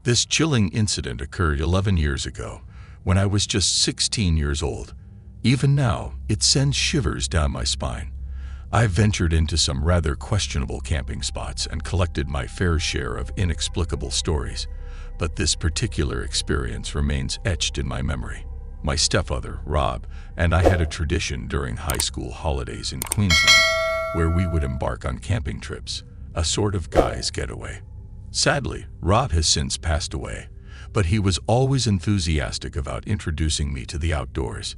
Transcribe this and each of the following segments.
This chilling incident occurred 11 years ago, when I was just 16 years old. Even now, it sends shivers down my spine. I've ventured into some rather questionable camping spots and collected my fair share of inexplicable stories, but this particular experience remains etched in my memory. My stepfather, Rob, and I had a tradition during high school holidays in Queensland where we would embark on camping trips, a sort of guy's getaway. Sadly, Rob has since passed away, but he was always enthusiastic about introducing me to the outdoors,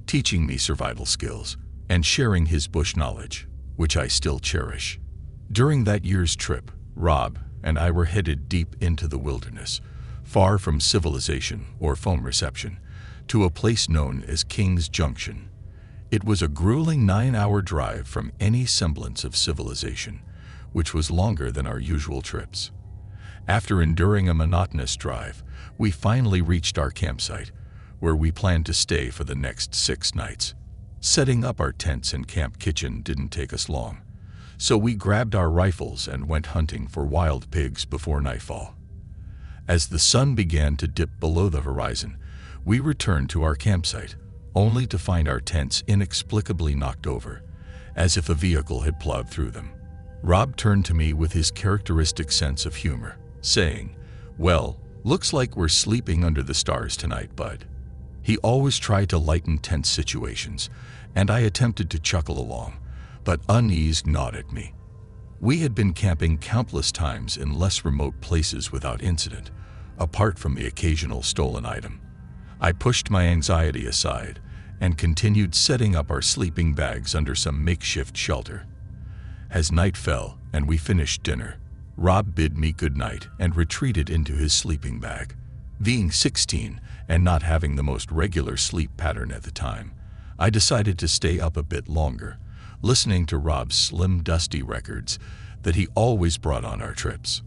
teaching me survival skills, and sharing his bush knowledge, which I still cherish. During that year's trip, Rob and I were headed deep into the wilderness, far from civilization or phone reception, to a place known as King's Junction. It was a grueling 9-hour drive from any semblance of civilization, which was longer than our usual trips. After enduring a monotonous drive, we finally reached our campsite, where we planned to stay for the next 6 nights. Setting up our tents and camp kitchen didn't take us long, so we grabbed our rifles and went hunting for wild pigs before nightfall. As the sun began to dip below the horizon, we returned to our campsite, only to find our tents inexplicably knocked over, as if a vehicle had plowed through them. Rob turned to me with his characteristic sense of humor, saying, "Well, looks like we're sleeping under the stars tonight, bud." He always tried to lighten tense situations, and I attempted to chuckle along, but unease gnawed at me. We had been camping countless times in less remote places without incident, apart from the occasional stolen item. I pushed my anxiety aside and continued setting up our sleeping bags under some makeshift shelter. As night fell and we finished dinner, Rob bid me good night and retreated into his sleeping bag. Being 16 and not having the most regular sleep pattern at the time, I decided to stay up a bit longer, listening to Rob's slim, dusty records that he always brought on our trips.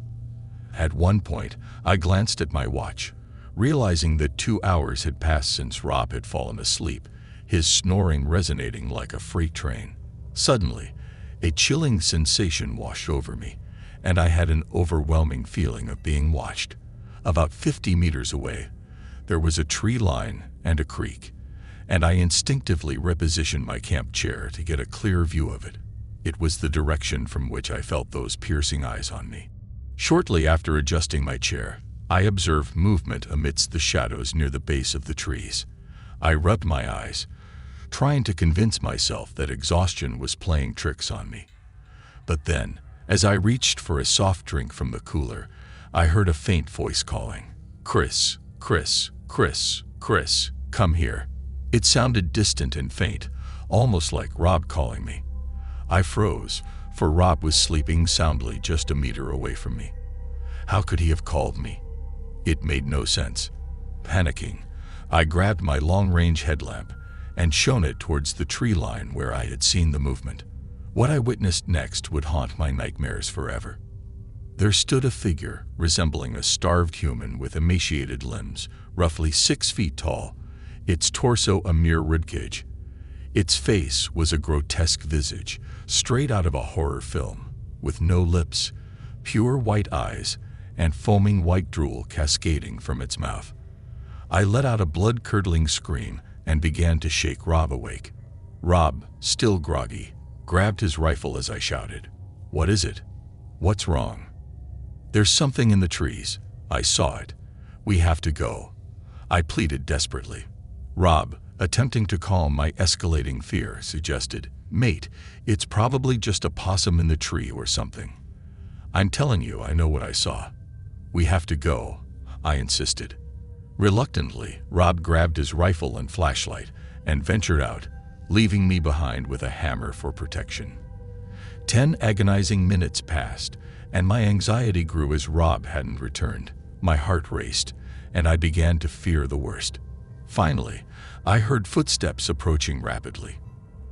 At one point, I glanced at my watch, realizing that 2 hours had passed since Rob had fallen asleep, his snoring resonating like a freight train. Suddenly, a chilling sensation washed over me, and I had an overwhelming feeling of being watched. About 50 meters away, there was a tree line and a creek, and I instinctively repositioned my camp chair to get a clear view of it. It was the direction from which I felt those piercing eyes on me. Shortly after adjusting my chair, I observed movement amidst the shadows near the base of the trees. I rubbed my eyes, trying to convince myself that exhaustion was playing tricks on me. But then, as I reached for a soft drink from the cooler, I heard a faint voice calling, "Chris, Chris, Chris, Chris, come here." It sounded distant and faint, almost like Rob calling me. I froze, for Rob was sleeping soundly just a meter away from me. How could he have called me? It made no sense. Panicking, I grabbed my long-range headlamp and shone it towards the tree line where I had seen the movement. What I witnessed next would haunt my nightmares forever. There stood a figure resembling a starved human with emaciated limbs, roughly 6 feet tall, its torso a mere ribcage. Its face was a grotesque visage, straight out of a horror film, with no lips, pure white eyes, and foaming white drool cascading from its mouth. I let out a blood-curdling scream and began to shake Rob awake. Rob, still groggy, grabbed his rifle as I shouted, "What is it? What's wrong?" "There's something in the trees. I saw it. We have to go," I pleaded desperately. Rob, attempting to calm my escalating fear, suggested, "Mate, it's probably just a possum in the tree or something." "I'm telling you, I know what I saw. We have to go," I insisted. Reluctantly, Rob grabbed his rifle and flashlight and ventured out, leaving me behind with a hammer for protection. 10 agonizing minutes passed, and my anxiety grew as Rob hadn't returned. My heart raced, and I began to fear the worst. Finally, I heard footsteps approaching rapidly.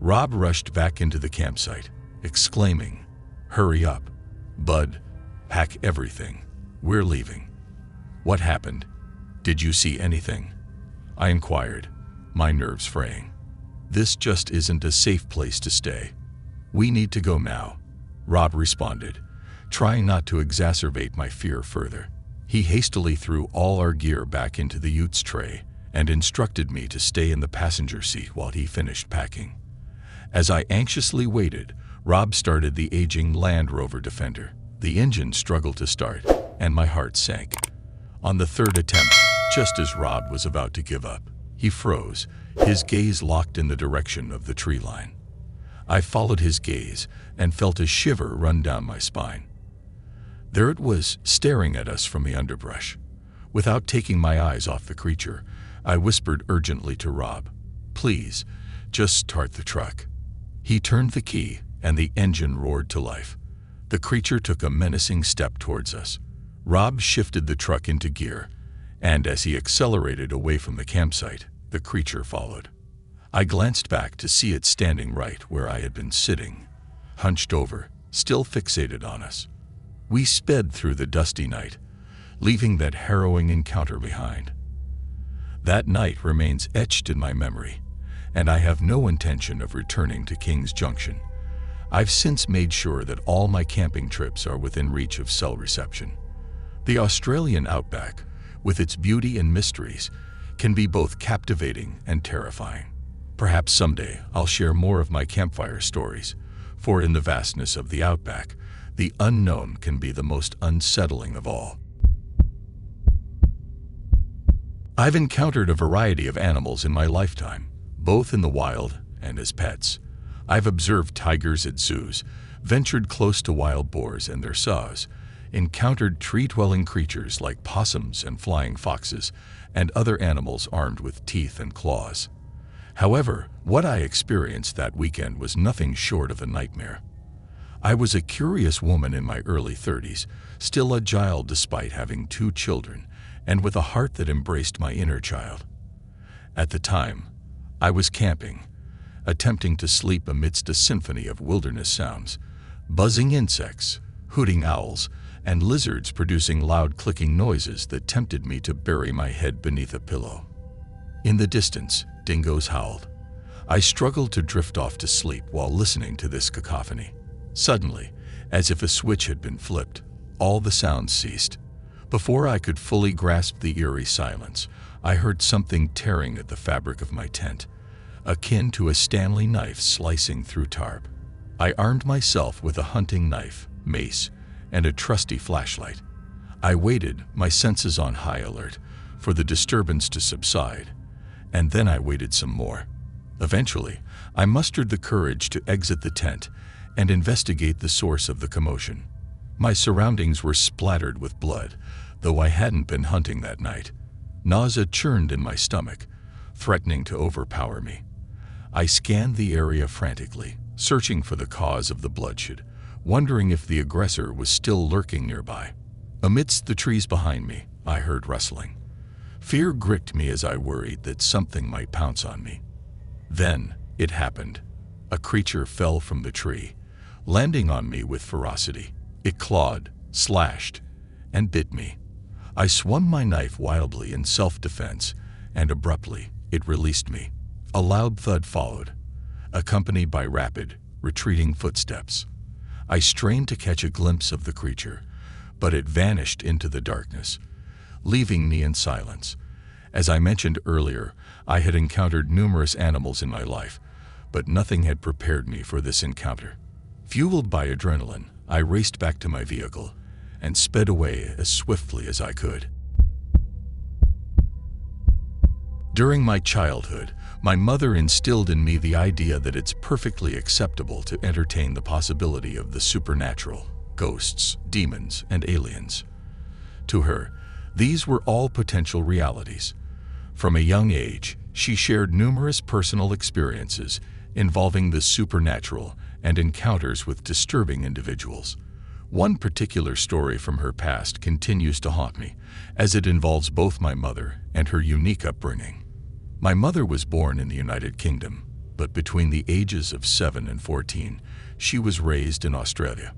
Rob rushed back into the campsite, exclaiming, "Hurry up, bud. Pack everything. We're leaving." "What happened? Did you see anything?" I inquired, my nerves fraying. "This just isn't a safe place to stay. We need to go now," Rob responded, trying not to exacerbate my fear further. He hastily threw all our gear back into the ute's tray and instructed me to stay in the passenger seat while he finished packing. As I anxiously waited, Rob started the aging Land Rover Defender. The engine struggled to start, and my heart sank. On the third attempt, just as Rob was about to give up, he froze, his gaze locked in the direction of the tree line. I followed his gaze and felt a shiver run down my spine. There it was, staring at us from the underbrush. Without taking my eyes off the creature, I whispered urgently to Rob, "Please, just start the truck." He turned the key, and the engine roared to life. The creature took a menacing step towards us. Rob shifted the truck into gear, and as he accelerated away from the campsite, the creature followed. I glanced back to see it standing right where I had been sitting, hunched over, still fixated on us. We sped through the dusty night, leaving that harrowing encounter behind. That night remains etched in my memory, and I have no intention of returning to King's Junction. I've since made sure that all my camping trips are within reach of cell reception. The Australian outback, with its beauty and mysteries, can be both captivating and terrifying. Perhaps someday I'll share more of my campfire stories, for in the vastness of the outback, the unknown can be the most unsettling of all. I've encountered a variety of animals in my lifetime, both in the wild and as pets. I've observed tigers at zoos, ventured close to wild boars and their saws, encountered tree-dwelling creatures like possums and flying foxes, and other animals armed with teeth and claws. However, what I experienced that weekend was nothing short of a nightmare. I was a curious woman in my early 30s, still agile despite having 2 children, and with a heart that embraced my inner child. At the time, I was camping, attempting to sleep amidst a symphony of wilderness sounds, buzzing insects, hooting owls, and lizards producing loud clicking noises that tempted me to bury my head beneath a pillow. In the distance, dingoes howled. I struggled to drift off to sleep while listening to this cacophony. Suddenly, as if a switch had been flipped, all the sounds ceased. Before I could fully grasp the eerie silence, I heard something tearing at the fabric of my tent, akin to a Stanley knife slicing through tarp. I armed myself with a hunting knife, mace, and a trusty flashlight. I waited, my senses on high alert, for the disturbance to subside, and then I waited some more. Eventually, I mustered the courage to exit the tent and investigate the source of the commotion. My surroundings were splattered with blood, though I hadn't been hunting that night. Nausea churned in my stomach, threatening to overpower me. I scanned the area frantically, searching for the cause of the bloodshed, wondering if the aggressor was still lurking nearby. Amidst the trees behind me, I heard rustling. Fear gripped me as I worried that something might pounce on me. Then it happened. A creature fell from the tree, landing on me with ferocity. It clawed, slashed, and bit me. I swung my knife wildly in self-defense, and abruptly, it released me. A loud thud followed, accompanied by rapid, retreating footsteps. I strained to catch a glimpse of the creature, but it vanished into the darkness, leaving me in silence. As I mentioned earlier, I had encountered numerous animals in my life, but nothing had prepared me for this encounter. Fueled by adrenaline, I raced back to my vehicle and sped away as swiftly as I could. During my childhood, my mother instilled in me the idea that it's perfectly acceptable to entertain the possibility of the supernatural, ghosts, demons, and aliens. To her, these were all potential realities. From a young age, she shared numerous personal experiences involving the supernatural and encounters with disturbing individuals. One particular story from her past continues to haunt me, as it involves both my mother and her unique upbringing. My mother was born in the United Kingdom, but between the ages of 7 and 14, she was raised in Australia.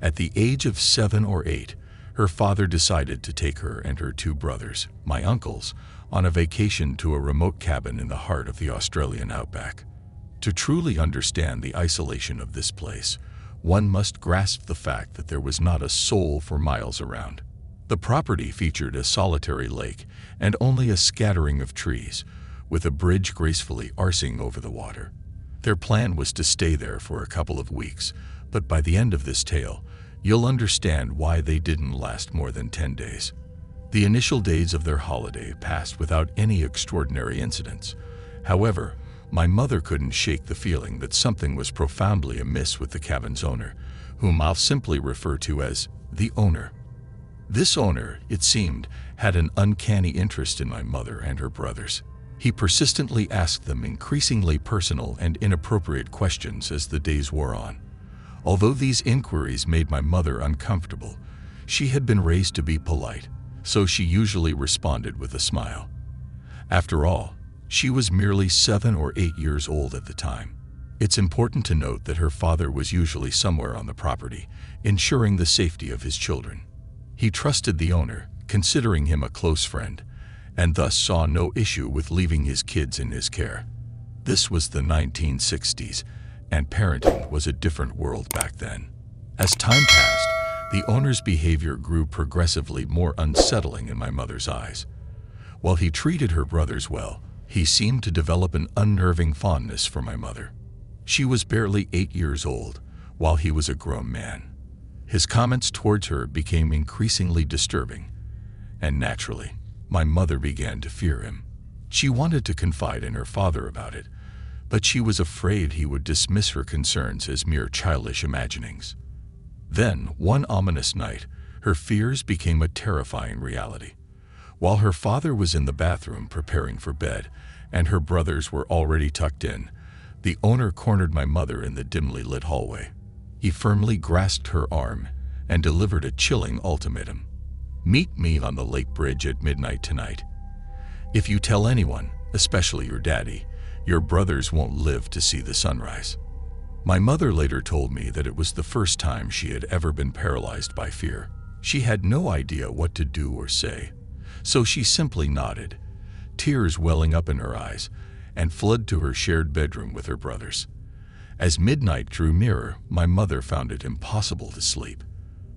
At the age of 7 or 8, her father decided to take her and her 2 brothers, my uncles, on a vacation to a remote cabin in the heart of the Australian outback. To truly understand the isolation of this place, one must grasp the fact that there was not a soul for miles around. The property featured a solitary lake and only a scattering of trees, with a bridge gracefully arcing over the water. Their plan was to stay there for a couple of weeks, but by the end of this tale, you'll understand why they didn't last more than 10 days. The initial days of their holiday passed without any extraordinary incidents. However, my mother couldn't shake the feeling that something was profoundly amiss with the cabin's owner, whom I'll simply refer to as the owner. This owner, it seemed, had an uncanny interest in my mother and her brothers. He persistently asked them increasingly personal and inappropriate questions as the days wore on. Although these inquiries made my mother uncomfortable, she had been raised to be polite, so she usually responded with a smile. After all, she was merely 7 or 8 years old at the time. It's important to note that her father was usually somewhere on the property, ensuring the safety of his children. He trusted the owner, considering him a close friend, and thus saw no issue with leaving his kids in his care. This was the 1960s, and parenting was a different world back then. As time passed, the owner's behavior grew progressively more unsettling in my mother's eyes. While he treated her brothers well, he seemed to develop an unnerving fondness for my mother. She was barely 8 years old, while he was a grown man. His comments towards her became increasingly disturbing, and naturally, my mother began to fear him. She wanted to confide in her father about it, but she was afraid he would dismiss her concerns as mere childish imaginings. Then, one ominous night, her fears became a terrifying reality. While her father was in the bathroom preparing for bed, and her brothers were already tucked in, the owner cornered my mother in the dimly lit hallway. He firmly grasped her arm and delivered a chilling ultimatum. "Meet me on the lake bridge at midnight tonight. If you tell anyone, especially your daddy, your brothers won't live to see the sunrise." My mother later told me that it was the first time she had ever been paralyzed by fear. She had no idea what to do or say, so she simply nodded, tears welling up in her eyes, and fled to her shared bedroom with her brothers. As midnight drew nearer, my mother found it impossible to sleep.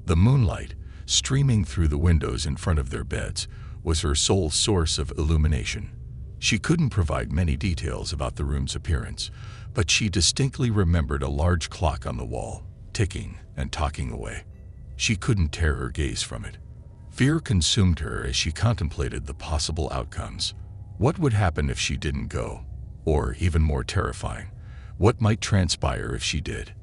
The moonlight, streaming through the windows in front of their beds, was her sole source of illumination. She couldn't provide many details about the room's appearance, but she distinctly remembered a large clock on the wall, ticking and talking away. She couldn't tear her gaze from it. Fear consumed her as she contemplated the possible outcomes. What would happen if she didn't go? Or, even more terrifying, what might transpire if she did?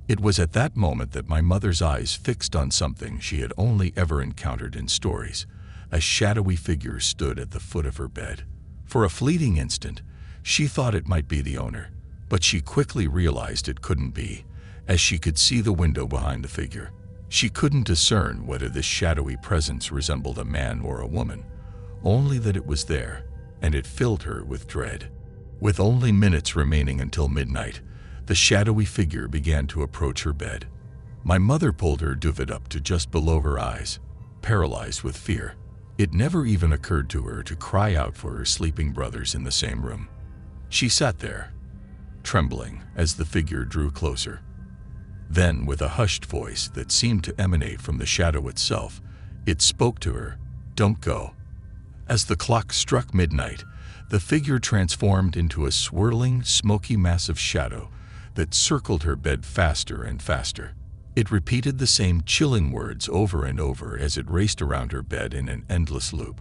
It was at that moment that my mother's eyes fixed on something she had only ever encountered in stories. A shadowy figure stood at the foot of her bed. For a fleeting instant, she thought it might be the owner, but she quickly realized it couldn't be, as she could see the window behind the figure. She couldn't discern whether this shadowy presence resembled a man or a woman, only that it was there, and it filled her with dread. With only minutes remaining until midnight, the shadowy figure began to approach her bed. My mother pulled her duvet up to just below her eyes, paralyzed with fear. It never even occurred to her to cry out for her sleeping brothers in the same room. She sat there, trembling as the figure drew closer. Then, with a hushed voice that seemed to emanate from the shadow itself, it spoke to her, "Don't go." As the clock struck midnight, the figure transformed into a swirling, smoky mass of shadow that circled her bed faster and faster. It repeated the same chilling words over and over as it raced around her bed in an endless loop.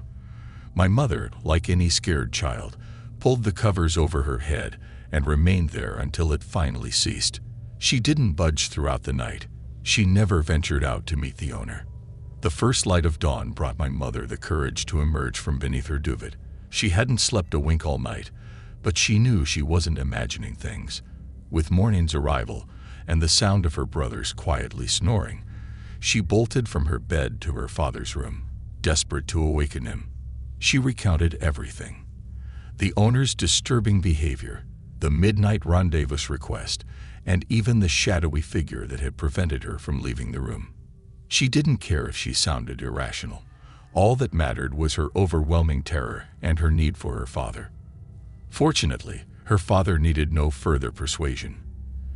My mother, like any scared child, pulled the covers over her head and remained there until it finally ceased. She didn't budge throughout the night. She never ventured out to meet the owner. The first light of dawn brought my mother the courage to emerge from beneath her duvet. She hadn't slept a wink all night, but she knew she wasn't imagining things. With morning's arrival and the sound of her brothers quietly snoring, she bolted from her bed to her father's room, desperate to awaken him. She recounted everything: the owner's disturbing behavior, the midnight rendezvous request, and even the shadowy figure that had prevented her from leaving the room. She didn't care if she sounded irrational. All that mattered was her overwhelming terror and her need for her father. Fortunately, her father needed no further persuasion.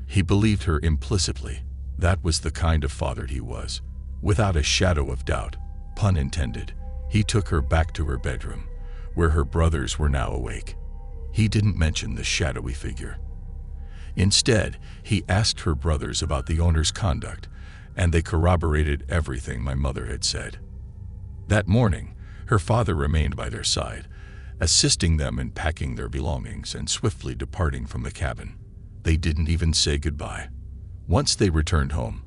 He believed her implicitly. That was the kind of father he was, without a shadow of doubt, pun intended, he took her back to her bedroom, where her brothers were now awake. He didn't mention the shadowy figure. Instead, he asked her brothers about the owner's conduct, and they corroborated everything my mother had said. That morning, her father remained by their side, assisting them in packing their belongings and swiftly departing from the cabin. They didn't even say goodbye. Once they returned home,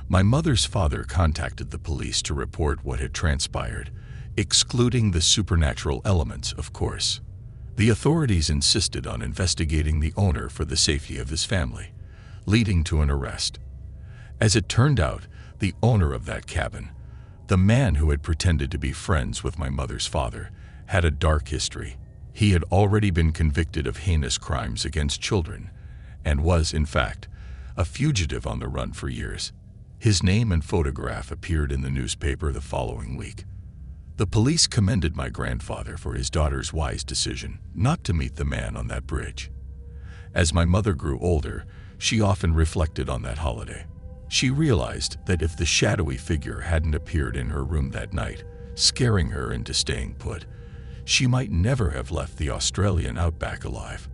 my mother's father contacted the police to report what had transpired, excluding the supernatural elements, of course. The authorities insisted on investigating the owner for the safety of his family, leading to an arrest. As it turned out, the owner of that cabin, the man who had pretended to be friends with my mother's father, had a dark history. He had already been convicted of heinous crimes against children and was, in fact, a fugitive on the run for years. His name and photograph appeared in the newspaper the following week. The police commended my grandfather for his daughter's wise decision not to meet the man on that bridge. As my mother grew older, she often reflected on that holiday. She realized that if the shadowy figure hadn't appeared in her room that night, scaring her into staying put, she might never have left the Australian outback alive.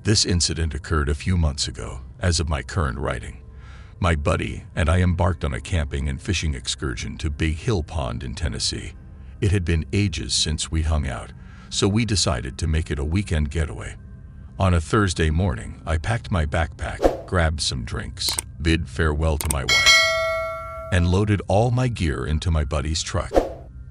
This incident occurred a few months ago, as of my current writing. My buddy and I embarked on a camping and fishing excursion to Big Hill Pond in Tennessee. It had been ages since we'd hung out, so we decided to make it a weekend getaway. On a Thursday morning, I packed my backpack, grabbed some drinks, bid farewell to my wife, and loaded all my gear into my buddy's truck.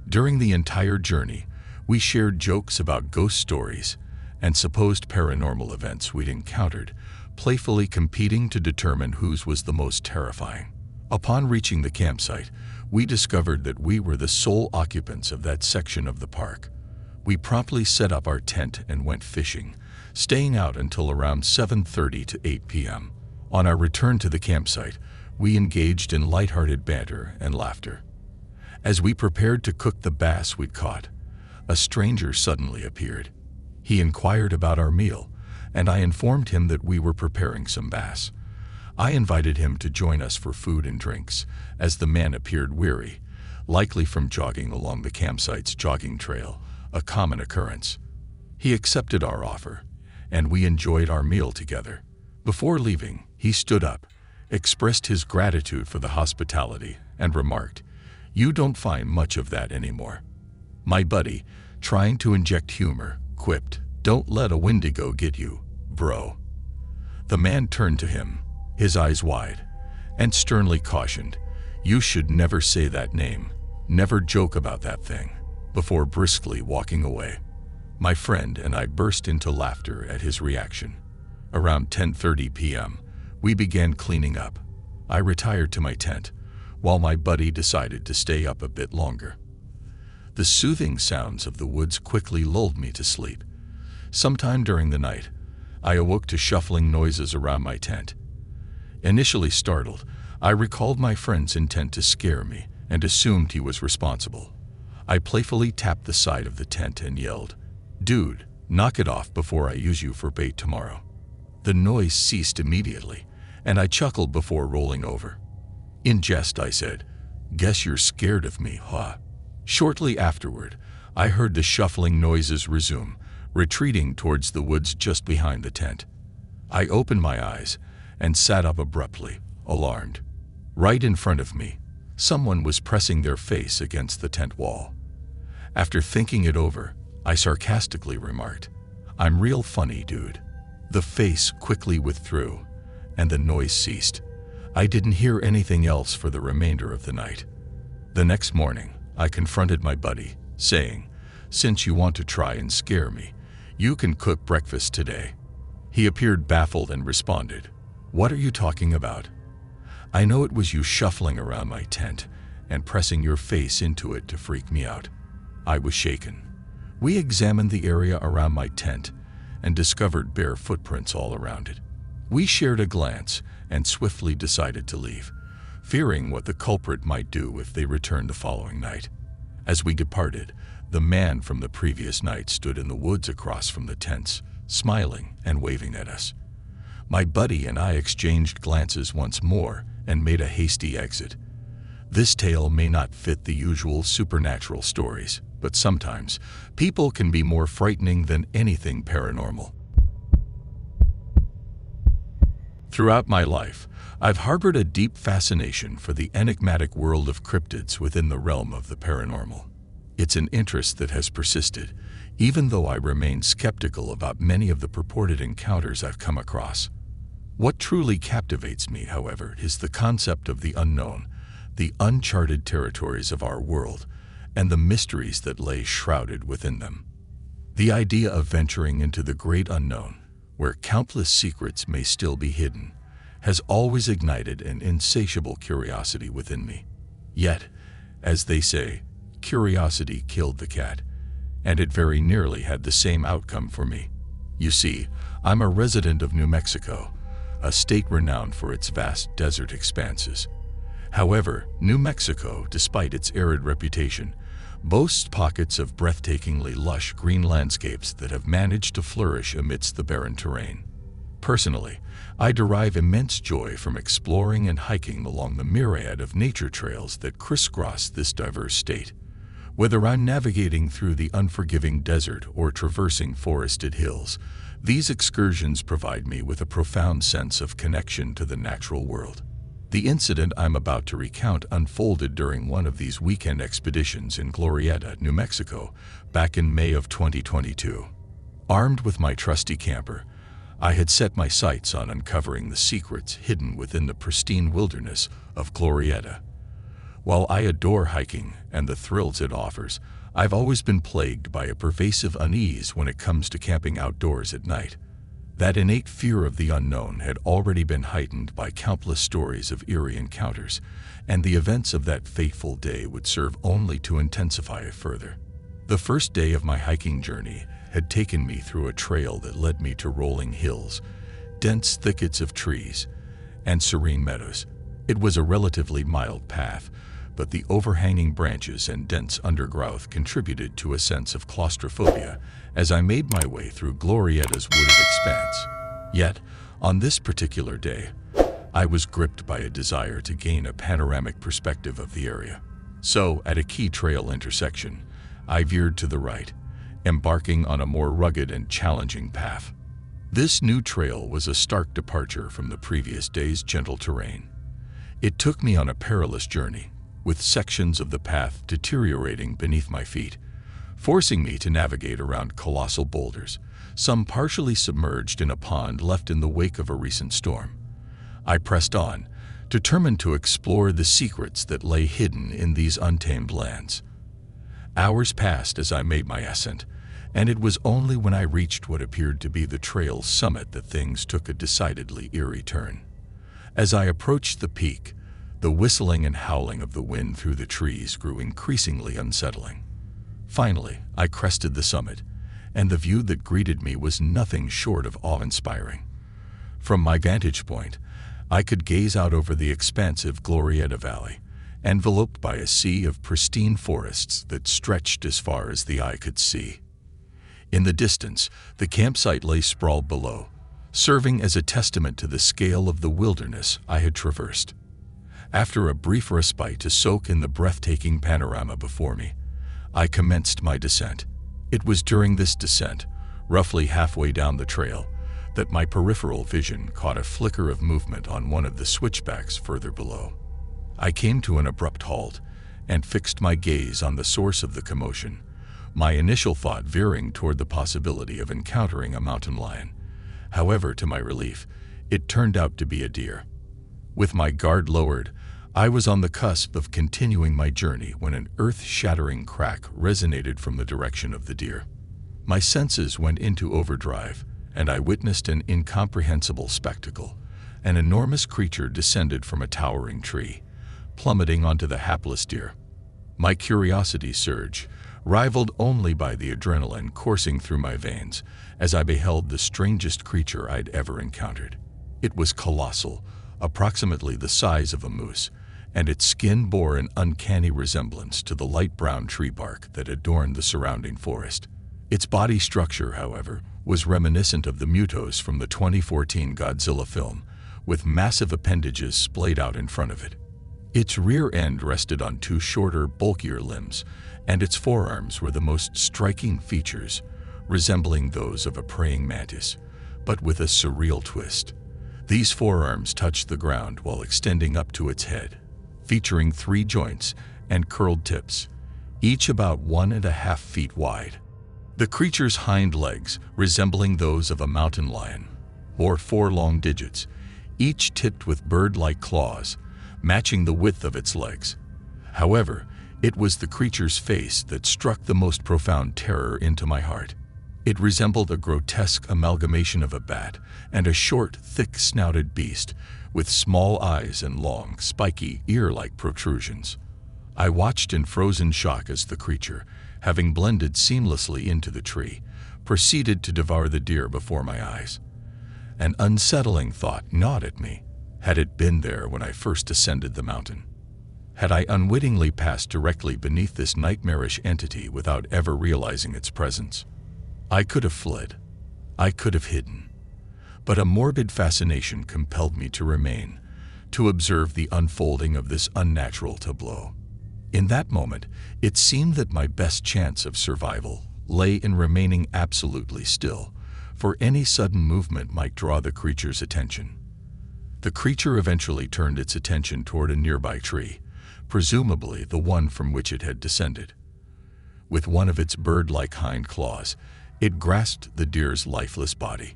During the entire journey, we shared jokes about ghost stories and supposed paranormal events we'd encountered, playfully competing to determine whose was the most terrifying. Upon reaching the campsite, we discovered that we were the sole occupants of that section of the park. We promptly set up our tent and went fishing, staying out until around 7:30 to 8 p.m. On our return to the campsite, we engaged in lighthearted banter and laughter. As we prepared to cook the bass we'd caught, a stranger suddenly appeared. He inquired about our meal, and I informed him that we were preparing some bass. I invited him to join us for food and drinks, as the man appeared weary, likely from jogging along the campsite's jogging trail, a common occurrence. He accepted our offer, and we enjoyed our meal together. Before leaving, he stood up, expressed his gratitude for the hospitality, and remarked, "You don't find much of that anymore." My buddy, trying to inject humor, quipped, "Don't let a Wendigo get you, bro." The man turned to him, his eyes wide, and sternly cautioned, "You should never say that name, never joke about that thing," before briskly walking away. My friend and I burst into laughter at his reaction. Around 10:30 p.m., we began cleaning up. I retired to my tent, while my buddy decided to stay up a bit longer. The soothing sounds of the woods quickly lulled me to sleep. Sometime during the night, I awoke to shuffling noises around my tent. Initially startled, I recalled my friend's intent to scare me and assumed he was responsible. I playfully tapped the side of the tent and yelled, "Dude, knock it off before I use you for bait tomorrow." The noise ceased immediately, and I chuckled before rolling over. In jest, I said, "Guess you're scared of me, huh?" Shortly afterward, I heard the shuffling noises resume, retreating towards the woods just behind the tent. I opened my eyes and sat up abruptly, alarmed. Right in front of me, someone was pressing their face against the tent wall. After thinking it over, I sarcastically remarked, "I'm real funny, dude." The face quickly withdrew, and the noise ceased. I didn't hear anything else for the remainder of the night. The next morning, I confronted my buddy, saying, "Since you want to try and scare me, you can cook breakfast today." He appeared baffled and responded, "What are you talking about?" "I know it was you shuffling around my tent and pressing your face into it to freak me out." I was shaken. We examined the area around my tent and discovered bare footprints all around it. We shared a glance and swiftly decided to leave, fearing what the culprit might do if they returned the following night. As we departed, the man from the previous night stood in the woods across from the tents, smiling and waving at us. My buddy and I exchanged glances once more and made a hasty exit. This tale may not fit the usual supernatural stories, but sometimes people can be more frightening than anything paranormal. Throughout my life, I've harbored a deep fascination for the enigmatic world of cryptids within the realm of the paranormal. It's an interest that has persisted, even though I remain skeptical about many of the purported encounters I've come across. What truly captivates me, however, is the concept of the unknown, the uncharted territories of our world, and the mysteries that lay shrouded within them. The idea of venturing into the great unknown, where countless secrets may still be hidden, has always ignited an insatiable curiosity within me. Yet, as they say, curiosity killed the cat, and it very nearly had the same outcome for me. You see, I'm a resident of New Mexico, a state renowned for its vast desert expanses. However, New Mexico, despite its arid reputation, boasts pockets of breathtakingly lush green landscapes that have managed to flourish amidst the barren terrain. Personally, I derive immense joy from exploring and hiking along the myriad of nature trails that crisscross this diverse state. Whether I'm navigating through the unforgiving desert or traversing forested hills, these excursions provide me with a profound sense of connection to the natural world. The incident I'm about to recount unfolded during one of these weekend expeditions in Glorietta, New Mexico, back in May of 2022. Armed with my trusty camper, I had set my sights on uncovering the secrets hidden within the pristine wilderness of Glorietta. While I adore hiking and the thrills it offers, I've always been plagued by a pervasive unease when it comes to camping outdoors at night. That innate fear of the unknown had already been heightened by countless stories of eerie encounters, and the events of that fateful day would serve only to intensify it further. The first day of my hiking journey had taken me through a trail that led me to rolling hills, dense thickets of trees, and serene meadows. It was a relatively mild path, but the overhanging branches and dense undergrowth contributed to a sense of claustrophobia as I made my way through Glorietta's wooded expanse. Yet, on this particular day, I was gripped by a desire to gain a panoramic perspective of the area. So, at a key trail intersection, I veered to the right, embarking on a more rugged and challenging path. This new trail was a stark departure from the previous day's gentle terrain. It took me on a perilous journey, with sections of the path deteriorating beneath my feet, forcing me to navigate around colossal boulders, some partially submerged in a pond left in the wake of a recent storm. I pressed on, determined to explore the secrets that lay hidden in these untamed lands. Hours passed as I made my ascent, and it was only when I reached what appeared to be the trail's summit that things took a decidedly eerie turn. As I approached the peak, the whistling and howling of the wind through the trees grew increasingly unsettling. Finally, I crested the summit, and the view that greeted me was nothing short of awe-inspiring. From my vantage point, I could gaze out over the expansive Glorietta Valley, enveloped by a sea of pristine forests that stretched as far as the eye could see. In the distance, the campsite lay sprawled below, serving as a testament to the scale of the wilderness I had traversed. After a brief respite to soak in the breathtaking panorama before me, I commenced my descent. It was during this descent, roughly halfway down the trail, that my peripheral vision caught a flicker of movement on one of the switchbacks further below. I came to an abrupt halt and fixed my gaze on the source of the commotion, my initial thought veering toward the possibility of encountering a mountain lion. However, to my relief, it turned out to be a deer. With my guard lowered, I was on the cusp of continuing my journey when an earth-shattering crack resonated from the direction of the deer. My senses went into overdrive, and I witnessed an incomprehensible spectacle. An enormous creature descended from a towering tree, plummeting onto the hapless deer. My curiosity surged, rivaled only by the adrenaline coursing through my veins, as I beheld the strangest creature I'd ever encountered. It was colossal, approximately the size of a moose, and its skin bore an uncanny resemblance to the light brown tree bark that adorned the surrounding forest. Its body structure, however, was reminiscent of the mutos from the 2014 Godzilla film, with massive appendages splayed out in front of it. Its rear end rested on two shorter, bulkier limbs, and its forearms were the most striking features, resembling those of a praying mantis, but with a surreal twist. These forearms touched the ground while extending up to its head, featuring 3 joints and curled tips, each about 1.5 feet wide. The creature's hind legs, resembling those of a mountain lion, bore 4 long digits, each tipped with bird-like claws, matching the width of its legs. However, it was the creature's face that struck the most profound terror into my heart. It resembled a grotesque amalgamation of a bat and a short, thick-snouted beast with small eyes and long, spiky, ear-like protrusions. I watched in frozen shock as the creature, having blended seamlessly into the tree, proceeded to devour the deer before my eyes. An unsettling thought gnawed at me. Had it been there when I first ascended the mountain? Had I unwittingly passed directly beneath this nightmarish entity without ever realizing its presence? I could have fled. I could have hidden. But a morbid fascination compelled me to remain, to observe the unfolding of this unnatural tableau. In that moment, it seemed that my best chance of survival lay in remaining absolutely still, for any sudden movement might draw the creature's attention. The creature eventually turned its attention toward a nearby tree, presumably the one from which it had descended. With one of its bird-like hind claws, it grasped the deer's lifeless body.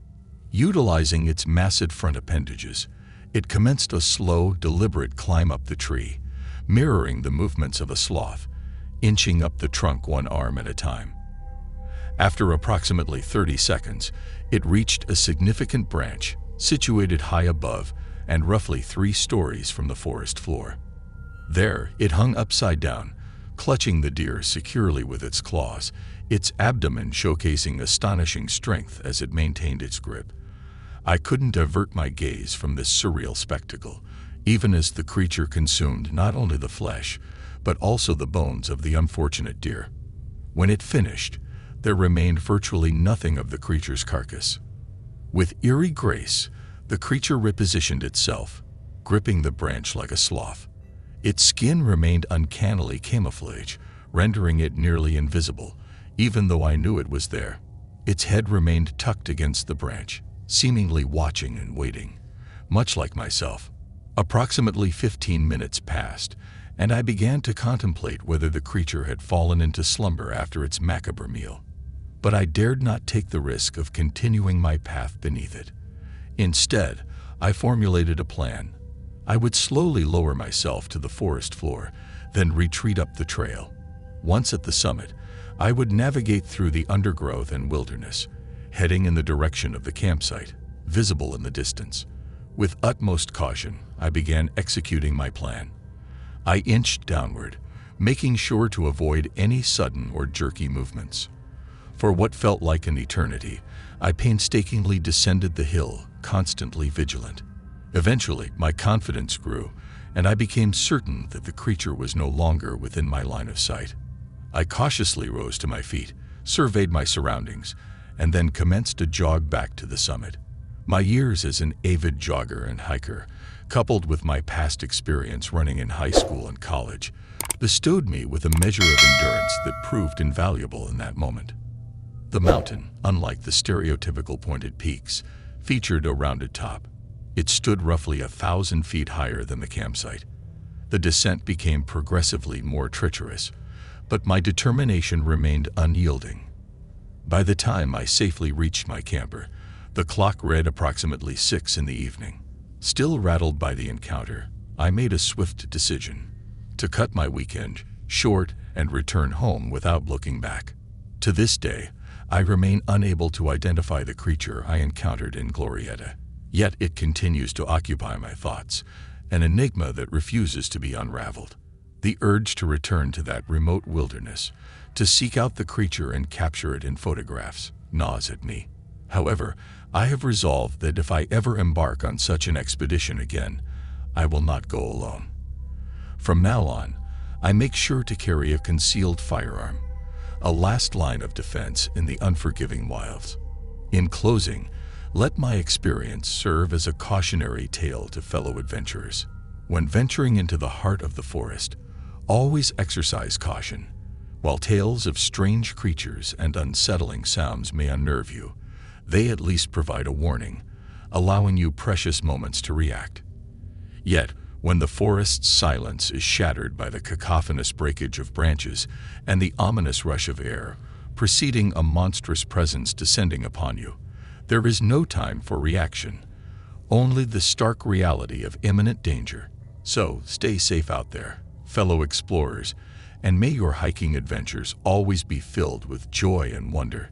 Utilizing its massive front appendages, it commenced a slow, deliberate climb up the tree, mirroring the movements of a sloth, inching up the trunk one arm at a time. After approximately 30 seconds, it reached a significant branch, situated high above and roughly 3 stories from the forest floor. There, it hung upside down, clutching the deer securely with its claws, its abdomen showcasing astonishing strength as it maintained its grip. I couldn't avert my gaze from this surreal spectacle, even as the creature consumed not only the flesh, but also the bones of the unfortunate deer. When it finished, there remained virtually nothing of the creature's carcass. With eerie grace, the creature repositioned itself, gripping the branch like a sloth. Its skin remained uncannily camouflage, rendering it nearly invisible, even though I knew it was there. Its head remained tucked against the branch, seemingly watching and waiting, much like myself. Approximately 15 minutes passed, and I began to contemplate whether the creature had fallen into slumber after its macabre meal. But I dared not take the risk of continuing my path beneath it. Instead, I formulated a plan. I would slowly lower myself to the forest floor, then retreat up the trail. Once at the summit, I would navigate through the undergrowth and wilderness, heading in the direction of the campsite, visible in the distance. With utmost caution, I began executing my plan. I inched downward, making sure to avoid any sudden or jerky movements. For what felt like an eternity, I painstakingly descended the hill, constantly vigilant. Eventually, my confidence grew, and I became certain that the creature was no longer within my line of sight. I cautiously rose to my feet, surveyed my surroundings, and then commenced a jog back to the summit. My years as an avid jogger and hiker, coupled with my past experience running in high school and college, bestowed me with a measure of endurance that proved invaluable in that moment. The mountain, unlike the stereotypical pointed peaks, featured a rounded top. It stood roughly 1,000 feet higher than the campsite. The descent became progressively more treacherous, but my determination remained unyielding. By the time I safely reached my camper, the clock read approximately 6 in the evening. Still rattled by the encounter, I made a swift decision to cut my weekend short and return home without looking back. To this day, I remain unable to identify the creature I encountered in Glorietta, yet it continues to occupy my thoughts, an enigma that refuses to be unraveled. The urge to return to that remote wilderness, to seek out the creature and capture it in photographs, gnaws at me. However, I have resolved that if I ever embark on such an expedition again, I will not go alone. From now on, I make sure to carry a concealed firearm, a last line of defense in the unforgiving wilds. In closing, let my experience serve as a cautionary tale to fellow adventurers. When venturing into the heart of the forest, always exercise caution. While tales of strange creatures and unsettling sounds may unnerve you, they at least provide a warning, allowing you precious moments to react. Yet, when the forest's silence is shattered by the cacophonous breakage of branches and the ominous rush of air, preceding a monstrous presence descending upon you, there is no time for reaction, only the stark reality of imminent danger. So, stay safe out there, fellow explorers, and may your hiking adventures always be filled with joy and wonder.